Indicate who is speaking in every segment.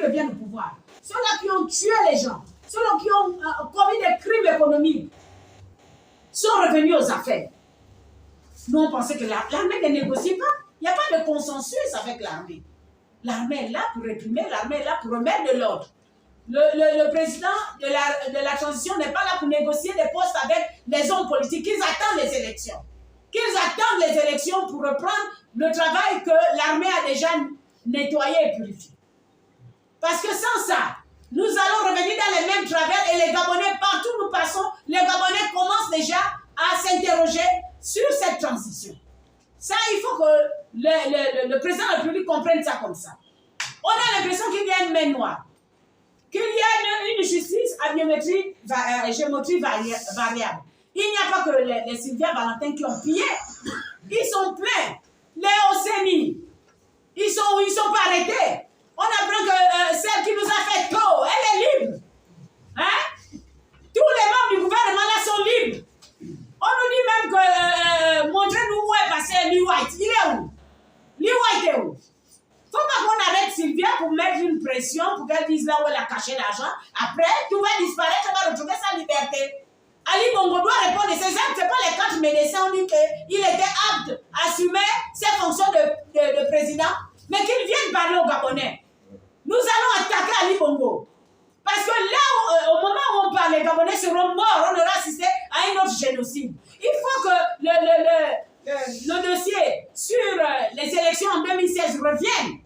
Speaker 1: qui reviennent au pouvoir, ceux-là qui ont tué les gens, ceux-là qui ont commis des crimes économiques, sont revenus aux affaires. Nous, on pensait que l'armée ne négocie pas. Il n'y a pas de consensus avec l'armée. L'armée est là pour réprimer, l'armée est là pour remettre de l'ordre. Le président de la transition n'est pas là pour négocier des postes avec les hommes politiques. Ils attendent les élections. Qu'ils attendent les élections pour reprendre le travail que l'armée a déjà nettoyé et purifié. Parce que sans ça, nous allons revenir dans les mêmes travers et les Gabonais, partout où nous passons, les Gabonais commencent déjà à s'interroger sur cette transition. Ça, il faut que le président de la République comprenne ça comme ça. On a l'impression qu'il y a une main noire, qu'il y a une justice à géométrie variable. Il n'y a pas que les Sylvia Valentin qui ont pillé. Ils sont pleins. Les Océanie, ils sont pas arrêtés. On apprend que celle qui nous a fait tôt, elle est libre. Hein? Tous les membres du gouvernement là sont libres. On nous dit même que montrez-nous où est passé Lee White. Il est où? Lee White est où? Faut pas qu'on arrête Sylvia pour mettre une pression pour qu'elle dise là où elle a caché l'argent. Après, tout va disparaître, elle va retrouver sa liberté. Ali Bongo doit répondre. C'est ça, c'est pas les 4 médecins ont dit qu'il était apte à assumer ses fonctions de président, mais qu'il vienne parler aux Gabonais. Nous allons attaquer Ali Bongo. Parce que là, au moment où on parle, les Gabonais seront morts, on aura assisté à un autre génocide. Il faut que le dossier sur les élections en 2016 revienne.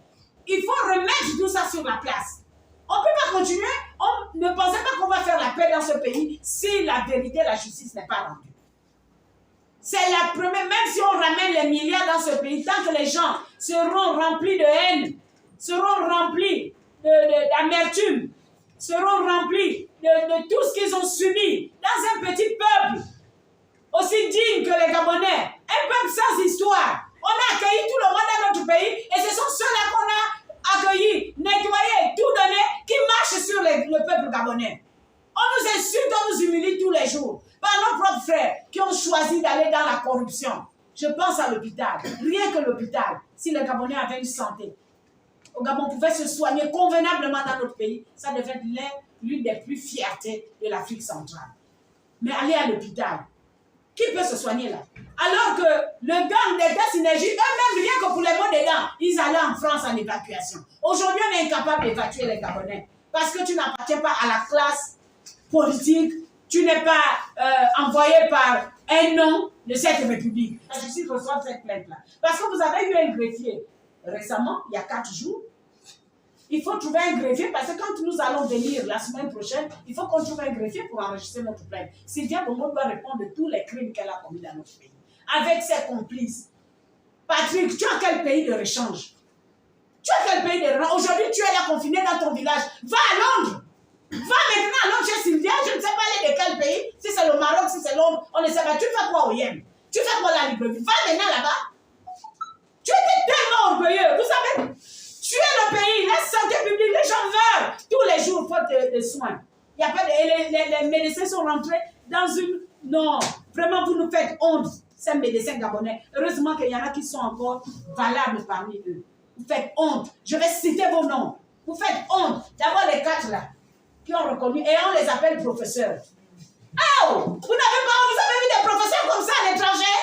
Speaker 1: Il faut remettre tout ça sur la place. On ne peut pas continuer. On ne pensait pas qu'on va faire la paix dans ce pays si la vérité, la justice n'est pas rendue. C'est la première, même si on ramène les milliards dans ce pays, tant que les gens seront remplis de haine, seront remplis d'amertume, seront remplis de tout ce qu'ils ont subi dans un petit peuple aussi digne que les Gabonais, un peuple sans histoire. On a accueilli tout le monde dans notre pays et ce sont ceux-là qu'on a accueillis, nettoyés, tout donné, qui marchent sur le peuple gabonais. On nous insulte, on nous humilie tous les jours par nos propres frères qui ont choisi d'aller dans la corruption. Je pense à l'hôpital. Rien que l'hôpital, si les Gabonais avaient une santé, au Gabon pouvait se soigner convenablement dans notre pays, ça devait être l'une des plus fiertés de l'Afrique centrale. Mais aller à l'hôpital, qui peut se soigner là? Alors que le gang d'État Synergie, eux-mêmes, rien que pour les mots des dents, ils allaient en France en évacuation. Aujourd'hui, on est incapable d'évacuer les Gabonais parce que tu n'appartiens pas à la classe politique, tu n'es pas envoyé par un nom de cette république. La justice reçoit cette plainte-là. Parce que vous avez eu un greffier récemment, il y a 4 jours. Il faut trouver un greffier parce que quand nous allons venir la semaine prochaine, il faut qu'on trouve un greffier pour enregistrer notre plainte. Sylvia Bongo doit répondre de tous les crimes qu'elle a commis dans notre pays. Avec ses complices. Patrick, tu as quel pays de rechange? Tu as quel pays de rechange? Aujourd'hui, tu es là confiné dans ton village. Va à Londres. Va maintenant à Londres chez Sylvia. Je ne sais pas aller de quel pays. Si c'est le Maroc, si c'est Londres, on ne sait pas. Tu fais quoi au Yémen? Tu fais quoi la Libreville? Va maintenant là-bas. Tu étais tellement orgueilleux. Vous savez, tu es le pays, la santé publique, les gens meurent tous les jours faute de soins. Il y a pas de, les médecins sont rentrés dans une... Non, vraiment, vous nous faites honte, ces médecins gabonais. Heureusement qu'il y en a qui sont encore valables parmi eux. Vous faites honte. Je vais citer vos noms. Vous faites honte. D'abord les 4 là, qui ont reconnu, et on les appelle professeurs. Oh! Vous avez vu des professeurs comme ça à l'étranger?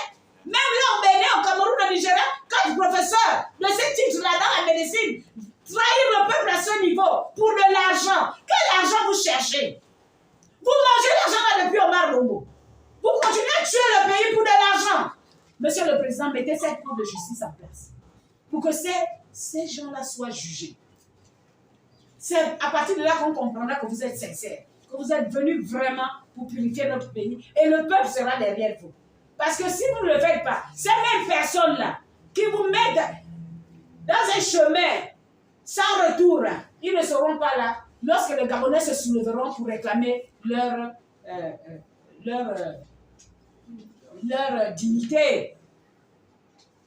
Speaker 1: Même là au Bénin, au Cameroun, au Nigeria, 4 professeurs de ce titre-là dans la médecine, trahir le peuple à ce niveau pour de l'argent. Quel argent vous cherchez? Vous mangez l'argent là depuis Omar Bongo. Vous continuez à tuer le pays pour de l'argent. Monsieur le Président, mettez cette cour de justice en place pour que ces gens-là soient jugés. C'est à partir de là qu'on comprendra que vous êtes sincères, que vous êtes venus vraiment pour purifier notre pays et le peuple sera derrière vous. Parce que si vous ne le faites pas, ces mêmes personnes-là qui vous mettent dans un chemin sans retour, ils ne seront pas là lorsque les Gabonais se soulèveront pour réclamer leur dignité,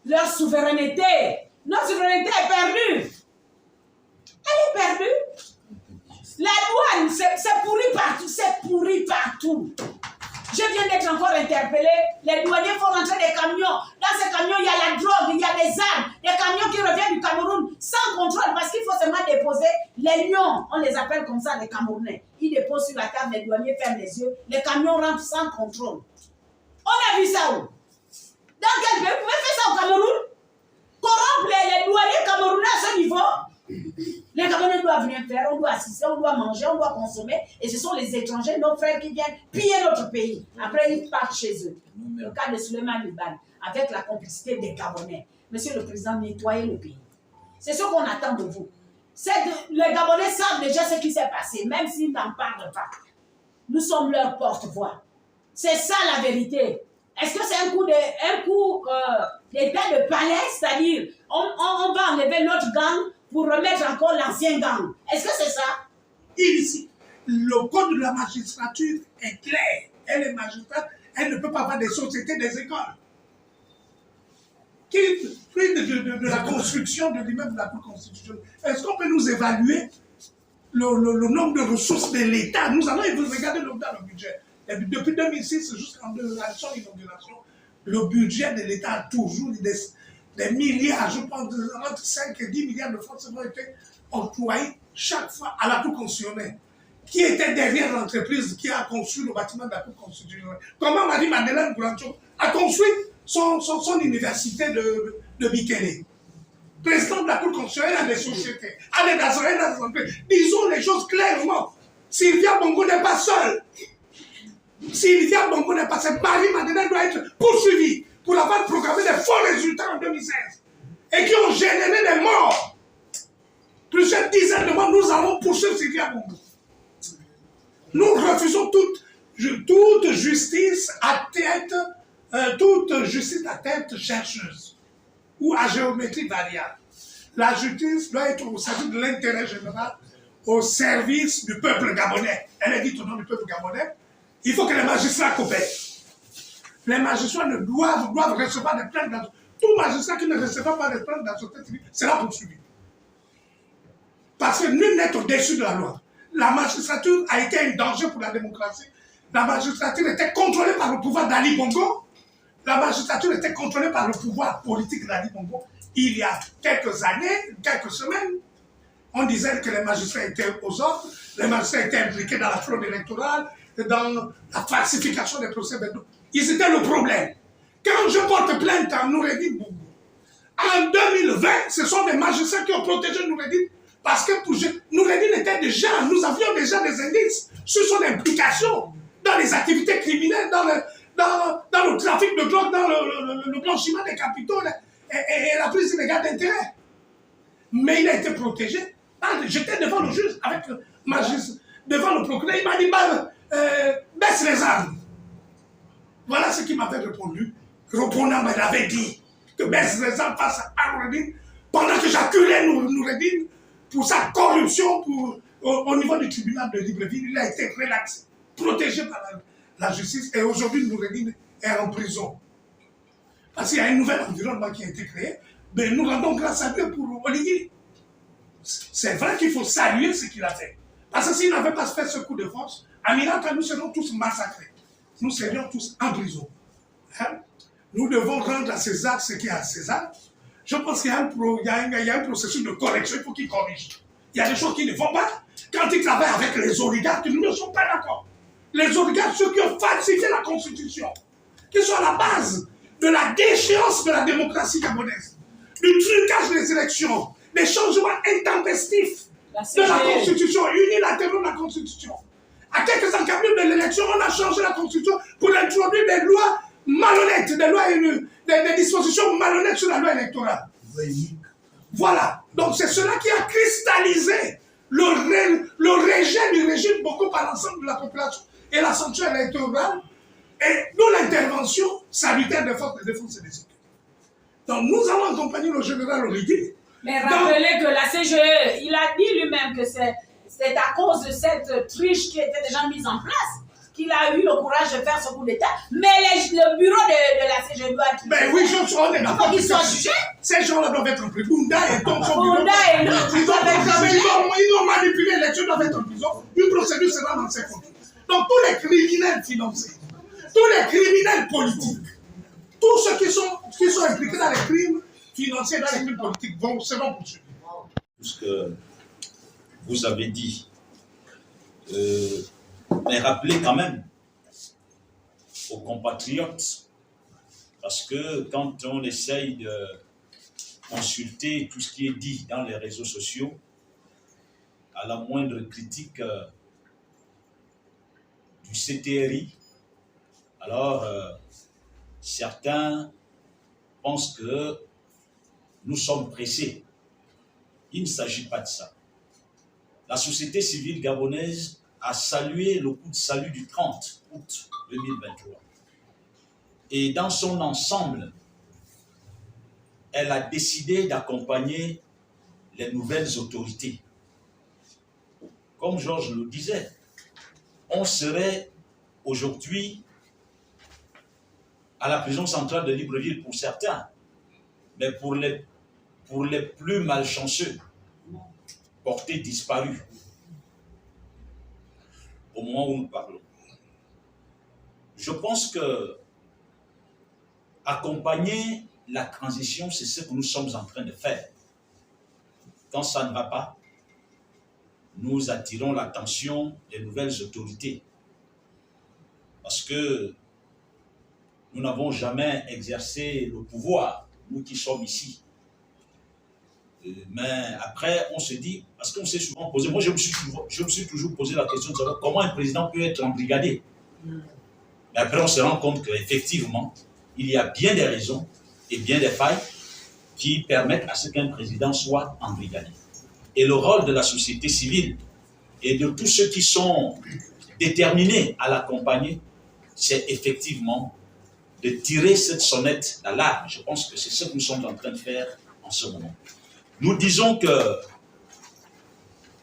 Speaker 1: leur souveraineté. Notre souveraineté est perdue. Elle est perdue. La douane, c'est pourri partout, c'est pourri partout. Je viens d'être encore interpellé. Les douaniers font rentrer des camions. Dans ces camions, il y a la drogue, il y a des armes. Des camions qui reviennent du Cameroun sans sans contrôle, parce qu'il faut seulement déposer les lions, on les appelle comme ça les Camerounais. Ils déposent sur la table, les douaniers ferment les yeux, les camions rentrent sans contrôle. On a vu ça où? Dans quel pays? Vous pouvez faire ça au Cameroun? Corrompre les douaniers camerounais à ce niveau? Les Camerounais doivent venir faire, on doit assister, on doit manger, on doit consommer. Et ce sont les étrangers, nos frères qui viennent piller notre pays. Après, ils partent chez eux. Le cas de Suleiman Liban, avec la complicité des Gabonais. Monsieur le Président, nettoyez le pays. C'est ce qu'on attend de vous. Les Gabonais savent déjà ce qui s'est passé, même s'ils n'en parlent pas. Nous sommes leur porte-voix. C'est ça la vérité. Est-ce que c'est un coup d'état de palais, c'est-à-dire on va enlever notre gang pour remettre encore l'ancien gang? Est-ce que c'est ça?
Speaker 2: Ici, le code de la magistrature est clair. Elle est magistrate, elle ne peut pas avoir des sociétés, des écoles. De la construction de l'immeuble de la Cour constitutionnelle. Est-ce qu'on peut nous évaluer le nombre de ressources de l'État? Nous allons regarder dans le budget. Et depuis 2006 jusqu'en son inauguration, le budget de l'État a toujours des milliards, je pense, entre 5 et 10 milliards de francs qui ont été employés chaque fois à la Cour constitutionnelle. Qui était derrière l'entreprise qui a construit le bâtiment de la Cour constitutionnelle? Comment Marie-Madeleine Gourancho a construit son université de Bikele? Président de la Cour constitutionnelle a des sociétés, a des entreprises. Disons les choses clairement. Sylvia Bongo n'est pas seule. Sylvia Bongo n'est pas seule. Marie-Madeleine doit être poursuivie pour avoir programmé des faux résultats en 2016 et qui ont généré des morts. Plusieurs dizaines de morts, nous allons poursuivre Sylvia Bongo. Nous refusons toute justice à tête chercheuse ou à géométrie variable. La justice doit être au service de l'intérêt général, au service du peuple gabonais. Elle est dite au nom du peuple gabonais. Il faut que les magistrats coopèrent. Les magistrats ne doivent recevoir des plaintes. Tout magistrat qui ne recevra pas des plaintes dans la société civile sera poursuivi. Parce que nul n'est au-dessus de la loi. La magistrature a été un danger pour la démocratie. La magistrature était contrôlée par le pouvoir d'Ali Bongo. La magistrature était contrôlée par le pouvoir politique d'Ali Bongo. Il y a quelques années, quelques semaines, on disait que les magistrats étaient aux ordres, les magistrats étaient impliqués dans la fraude électorale, dans la falsification des procès-verbaux. Ils étaient le problème. Quand je porte plainte à Noureddine Bougou, en 2020, ce sont des magistrats qui ont protégé Noureddine. Parce que Noureddine était déjà, nous avions déjà des indices sur son implication dans les activités criminelles, dans le trafic de drogue, dans le blanchiment des capitaux et la prise illégale d'intérêt. Mais il a été protégé. J'étais devant le juge, devant le procureur, il m'a dit, baisse les armes. Voilà ce qu'il m'avait répondu. Répondant, il avait dit que baisse les armes face à Noureddine, pendant que j'acculais Noureddine pour sa corruption au niveau du tribunal de Libreville. Il a été relaxé, protégé par la justice, et aujourd'hui Noureddine est en prison. Parce qu'il y a un nouvel environnement qui a été créé, mais nous rendons grâce à Dieu pour Olivier. C'est vrai qu'il faut saluer ce qu'il a fait. Parce que s'il n'avait pas fait ce coup de force, à Miranda, nous serions tous massacrés. Nous serions tous en prison. Hein? Nous devons rendre à César ce qui est à César. Je pense qu'il y a un processus de correction, il faut qu'il corrige. Il y a des choses qui ne vont pas. Quand il travaille avec les oligarques, nous ne sommes pas d'accord. Les oligarques, ceux qui ont falsifié la Constitution, qui sont à la base de la déchéance de la démocratie gabonaise, du trucage des élections, des changements intempestifs de la Constitution, unilatéraux de la Constitution. À quelques encablures de l'élection, on a changé la Constitution pour introduire des lois malhonnêtes, des dispositions malhonnêtes sur la loi électorale. Voilà. Donc c'est cela qui a cristallisé le rejet du régime beaucoup par l'ensemble de la population et la sanction électorale, et nous l'intervention salutaire des forces de défense et de sécurité. Donc nous allons accompagner le général Olivier.
Speaker 1: Mais rappelez que la CGE, il a dit lui-même que c'est à cause de cette triche qui était déjà mise en place qu'il a eu le courage de faire ce coup d'État. Mais le bureau de la CGE doit être...
Speaker 2: Mais oui, il
Speaker 1: faut qu'ils soient jugés.
Speaker 2: Ces gens-là doivent être en prison. Bunda et donc son bureau.
Speaker 1: Ils
Speaker 2: ont manipulé l'élection, doivent être en prison. Une procédure sera dans ses comptes. Donc tous les criminels financiers, tous les criminels politiques, tous ceux qui sont impliqués dans les crimes financiers, dans les crimes politiques seront poursuivis.
Speaker 3: tout ce que vous avez dit. Mais rappelez quand même aux compatriotes, parce que quand on essaye de consulter tout ce qui est dit dans les réseaux sociaux, à la moindre critique du CTRI, alors certains pensent que nous sommes pressés. Il ne s'agit pas de ça. La société civile gabonaise a salué le coup de salut du 30 août 2023. Et dans son ensemble, elle a décidé d'accompagner les nouvelles autorités. Comme Georges le disait, on serait aujourd'hui à la prison centrale de Libreville pour certains, mais pour les plus malchanceux, portés disparus au moment où nous parlons. Je pense que accompagner la transition, c'est ce que nous sommes en train de faire. Quand ça ne va pas, nous attirons l'attention des nouvelles autorités. Parce que nous n'avons jamais exercé le pouvoir, nous qui sommes ici. Mais après, on se dit, parce qu'on s'est souvent posé, moi je me suis toujours posé la question de savoir comment un président peut être embrigadé. Mais après, on se rend compte qu'effectivement, il y a bien des raisons et bien des failles qui permettent à ce qu'un président soit embrigadé. Et le rôle de la société civile et de tous ceux qui sont déterminés à l'accompagner, c'est effectivement de tirer cette sonnette d'alarme. Je pense que c'est ce que nous sommes en train de faire en ce moment. Nous disons que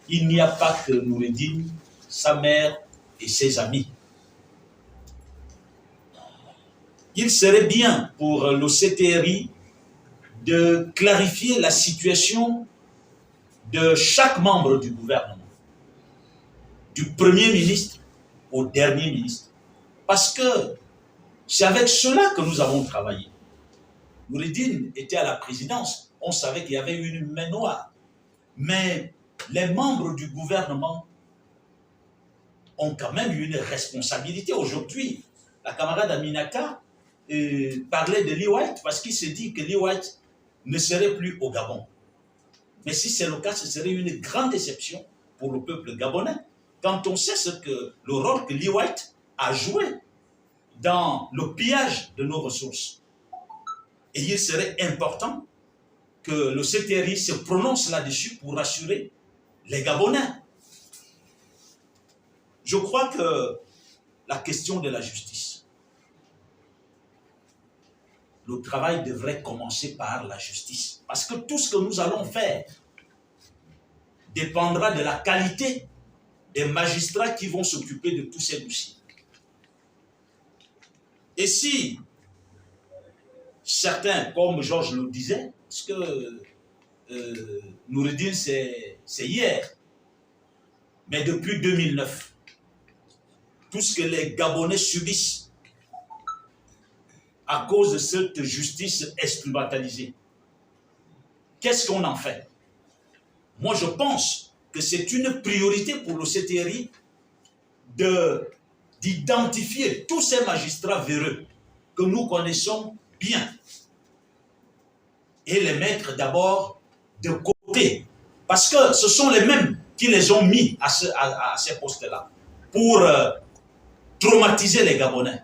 Speaker 3: il n'y a pas que Noureddine, sa mère et ses amis. Il serait bien pour le CTRI de clarifier la situation de chaque membre du gouvernement, du Premier ministre au dernier ministre. Parce que c'est avec cela que nous avons travaillé. Noureddine était à la présidence, on savait qu'il y avait une main noire. Mais les membres du gouvernement ont quand même une responsabilité. Aujourd'hui, la camarade Aminata parlait de Lee White parce qu'il s'est dit que Lee White ne serait plus au Gabon. Mais si c'est le cas, ce serait une grande déception pour le peuple gabonais. Quand on sait le rôle que Lee White a joué dans le pillage de nos ressources. Et il serait important que le CTRI se prononce là-dessus pour rassurer les Gabonais. Je crois que la question de la justice, le travail devrait commencer par la justice. Parce que tout ce que nous allons faire dépendra de la qualité des magistrats qui vont s'occuper de tous ces dossiers. Et si certains, comme Georges le disait, parce que Noureddine, c'est hier, mais depuis 2009, tout ce que les Gabonais subissent à cause de cette justice instrumentalisée, qu'est-ce qu'on en fait? Moi, je pense que c'est une priorité pour le CTRI d'identifier tous ces magistrats véreux que nous connaissons bien et les mettre d'abord de côté. Parce que ce sont les mêmes qui les ont mis à ces postes-là pour traumatiser les Gabonais.